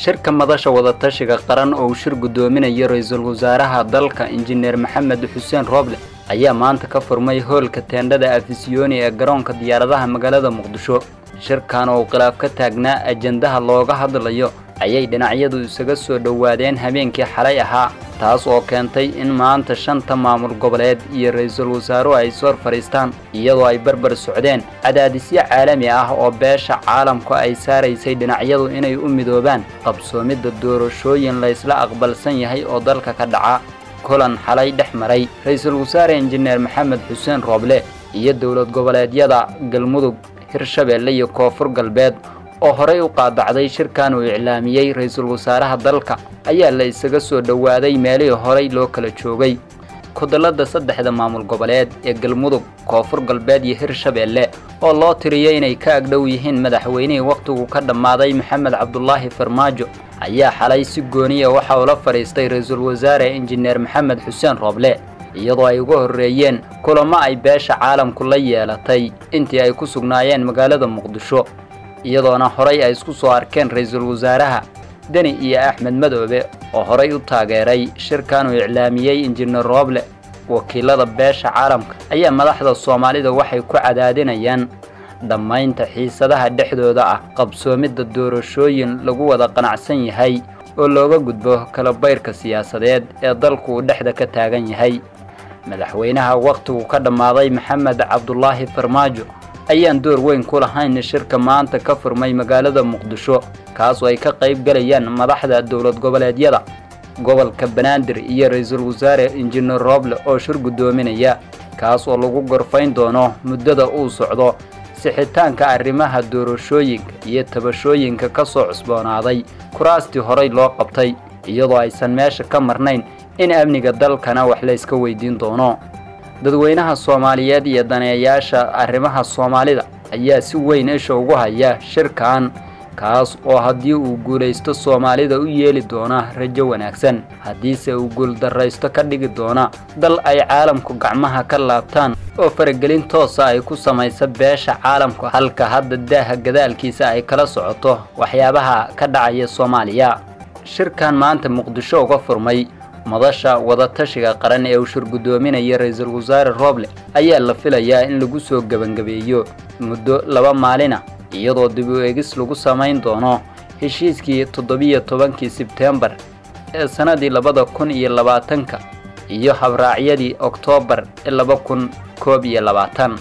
shirka madasha wada tashiga qaran oo shir gudoominaya ra'iisul wasaaraha dalka injineer Maxamed Xuseen Roble ayaa maanta ka furmay hoolka teendhada Afisiyoni ee garoonka diyaaradaha magaalada Muqdisho. shirkan oo khilaaf ka taagnaa ajandaha looga hadlayo ayay dhinacyadu isaga soo dhawaadeen habeenkii xalay ahaa, taas oo keentay in maanta shanta maamul goboleed iyo ra'iisul wasaaruhu ay soo fariistaan iyadoo ay barbar socdeen cadaadisyo caalami ah oo beesha caalamku ay saaraysay dhinacyadu inay u midoobaan qabsoomida doorashooyin la isla aqbalsan yahay oo dalka ka dhaca. kulan xalay dhexmaray ra'iisul wasaare injineer Maxamed Xuseen Roble iyo dawlad goboleedyada Galmudug, Hirshabelle iyo Koonfur Galbeed oo horey u qaadacday shirkan uu iclaamiyay ra'iisul wasaaraha dalka ayaa la isaga soo dhawaaday meelihii horey loo kala joogay. kudalada saddexda maamul goboleed ee Galmudug, Koonfur Galbeed iyo Hirshabelle oo loo tiriyay inay ka agdhow yihiin madaxweynihii waqtigu ka dhamaaday Maxamed Cabdullaahi Farmaajo ayaa xalay si gooni ah waxa uu la fariistay ra'iisul wasaare injineer Maxamed Xuseen Roble iyadoo ay ugu horeeyeen kulamo ay beesha caalamku la yeelatay intii ay ku sugnaayeen magaalada Muqdisho, iyadoona horey ay isku soo arkeen ra'iisul wasaaraha Dani iyo Axmed Madoobe oo horey u taageeray shirkan uu iclaamiyay injineer Roble. wakiilada beesha caalamka ayaa madaxda Soomaalida waxay ku cadaadinayaan dhamaynta xiisadaha dhexdooda ah qabsoomida doorashooyin lagu wada qanacsan yahay oo looga gudbo kala bayrka siyaasadeed ee dalku dhexda ka taagan yahay. madaxweynaha waqtigu ka dhamaaday Maxamed Cabdullaahi Farmaajo ayaan door weyn ku lahayn shirka maanta ka furmay magaalada Muqdisho, kaas oo ay ka qayb galayaan madaxda dawlad goboleedyada gobolka Banaadir iyo ra'iisul wasaare injineer Roble oo shir gudoominaya, kaas oo lagu gorfayn doono muddada uu socdo sixitaanka arrimaha doorashooyinka iyo tabashooyinka ka soo cusboonaaday kuraastii horey loo qabtay, iyadoo aysan meesha ka marnayn in amniga dalkana wax la iska weydiin doono. dadweynaha Soomaaliyeed iyo daneeyaasha arrimaha Soomaalida ayaa si weyn isha ugu haya shirkan, kaas oo haddii uu guuleysto Soomaalida u yeeli doona rajo wanaagsan, haddiise uu guul dareysto ka dhigi doona dal ay caalamku gacmaha ka laabtaan oo faragelin toos ah ay ku samaysa beesha caalamku, halka hadda daaha gadaalkiisa ay kala socoto waxyaabaha ka dhacaya Soomaaliya. shirkan maanta Muqdisho uga furmay madasha wada tashiga qaran ee uu shir gudoominaya ra'iisul wasaare Roble ayaa la filayaa in lagu soo gabangabeeyo muddo 2 maalin ah, iyadoo dib u eegis lagu sameyn doono heshiiskii 17 Sebtembar ee sanadii 2020 iyo habraacyadii Oktoobar 2021.